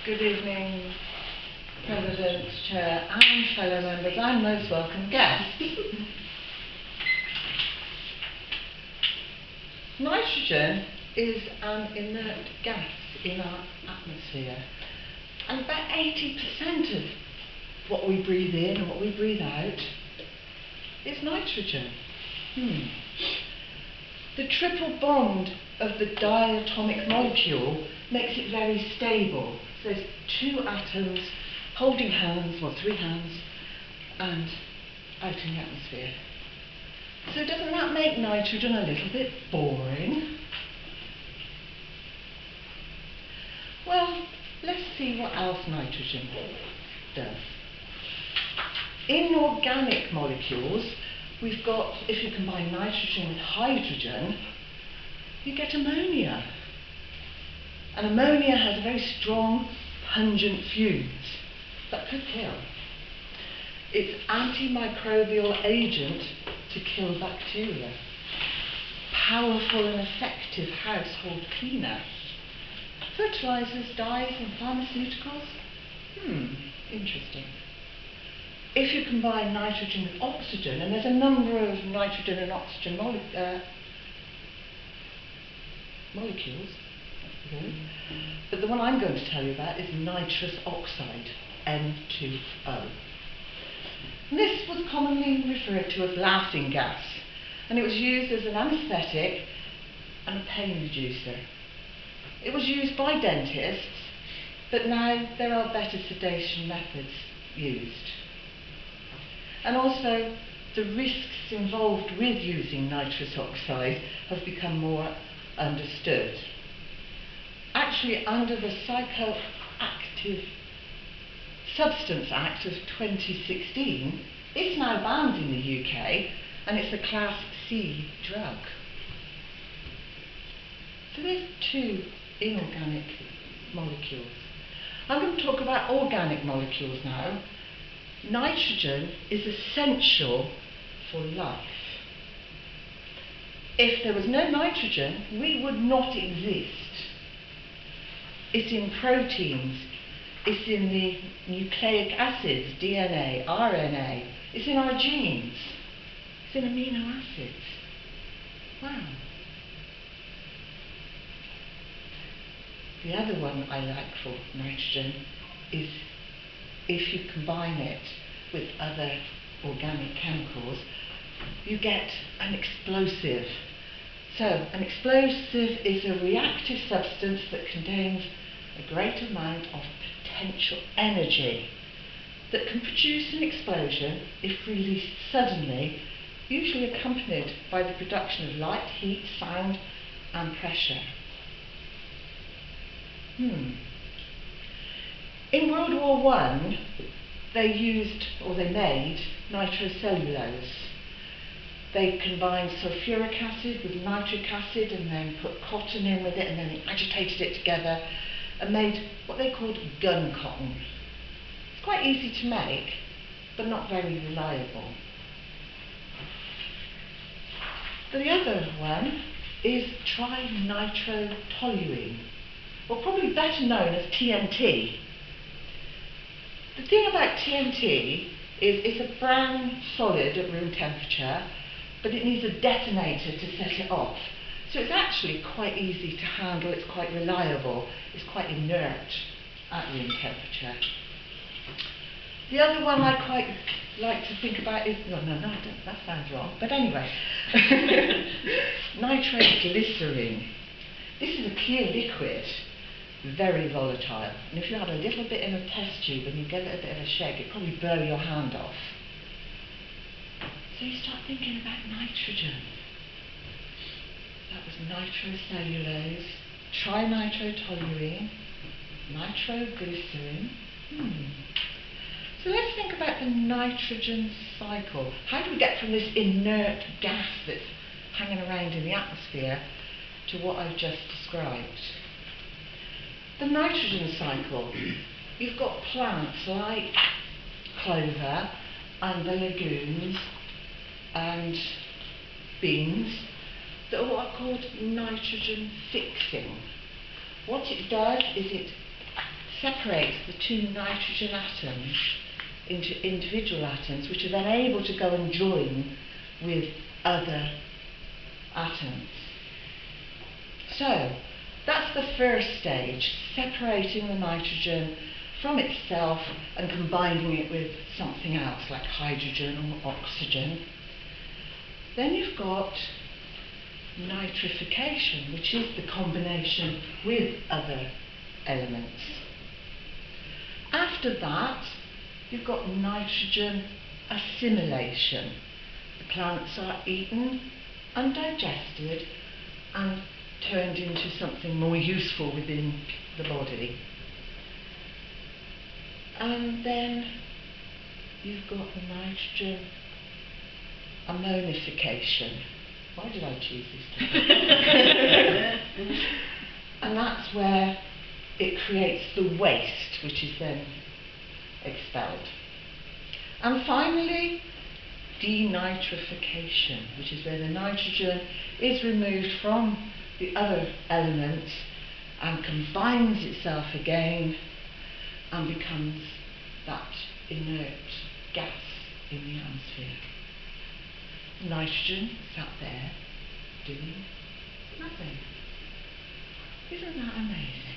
Good evening, President, Chair and fellow members and most welcome guests. Nitrogen is an inert gas in our atmosphere, and about 80% of what we breathe in and what we breathe out is nitrogen. The triple bond of the diatomic molecule makes it very stable. So there's two atoms holding hands, or three hands, and out in the atmosphere. So doesn't that make nitrogen a little bit boring? Well, let's see what else nitrogen does. In organic molecules, we've got, if you combine nitrogen with hydrogen, you get ammonia. And ammonia has a very strong, pungent fumes that could kill. It's antimicrobial agent to kill bacteria. Powerful and effective household cleaner. Fertilizers, dyes and pharmaceuticals? Interesting. If you combine nitrogen with oxygen, and there's a number of nitrogen and oxygen molecules, but the one I'm going to tell you about is nitrous oxide, N2O. And this was commonly referred to as laughing gas, and it was used as an anaesthetic and a pain reducer. It was used by dentists, but now there are better sedation methods used. And also, the risks involved with using nitrous oxide have become more understood. Actually, under the Psychoactive Substance Act of 2016, it's now banned in the UK, and it's a Class C drug. So there's two inorganic molecules. I'm going to talk about organic molecules now. Nitrogen is essential for life. If there was no nitrogen, we would not exist. It's in proteins, it's in the nucleic acids, DNA, RNA, it's in our genes, it's in amino acids. Wow. The other one I like for nitrogen is if you combine it with other organic chemicals, you get an explosive. So, an explosive is a reactive substance that contains a great amount of potential energy that can produce an explosion if released suddenly, usually accompanied by the production of light, heat, sound and pressure. In World War I, they made nitrocellulose. They combined sulfuric acid with nitric acid and then put cotton in with it, and then they agitated it together and made what they called gun cotton. It's quite easy to make, but not very reliable. The other one is trinitrotoluene, or probably better known as TNT. The thing about TNT is it's a brown solid at room temperature, but it needs a detonator to set it off. So it's actually quite easy to handle, it's quite reliable, it's quite inert at room temperature. The other one I quite like to think about is, no, I don't, that sounds wrong, but anyway, nitroglycerin. This is a clear liquid, very volatile, and if you had a little bit in a test tube and you gave it a bit of a shake, it'd probably blow your hand off. So you start thinking about nitrogen. That was nitrocellulose, trinitrotoluene, nitroglycerin. So let's think about the nitrogen cycle. How do we get from this inert gas that's hanging around in the atmosphere to what I've just described? The nitrogen cycle. You've got plants like clover and the legumes and beans that are what are called nitrogen fixing. What it does is it separates the two nitrogen atoms into individual atoms, which are then able to go and join with other atoms. So, that's the first stage, separating the nitrogen from itself and combining it with something else, like hydrogen or oxygen. Then you've got nitrification, which is the combination with other elements. After that, you've got nitrogen assimilation. The plants are eaten and digested and turned into something more useful within the body. And then you've got the nitrogen ammonification. Why did I choose this topic? And that's where it creates the waste, which is then expelled. And finally, denitrification, which is where the nitrogen is removed from the other elements and combines itself again and becomes that inert gas in the atmosphere. Nitrogen sat there doing nothing. Isn't that amazing?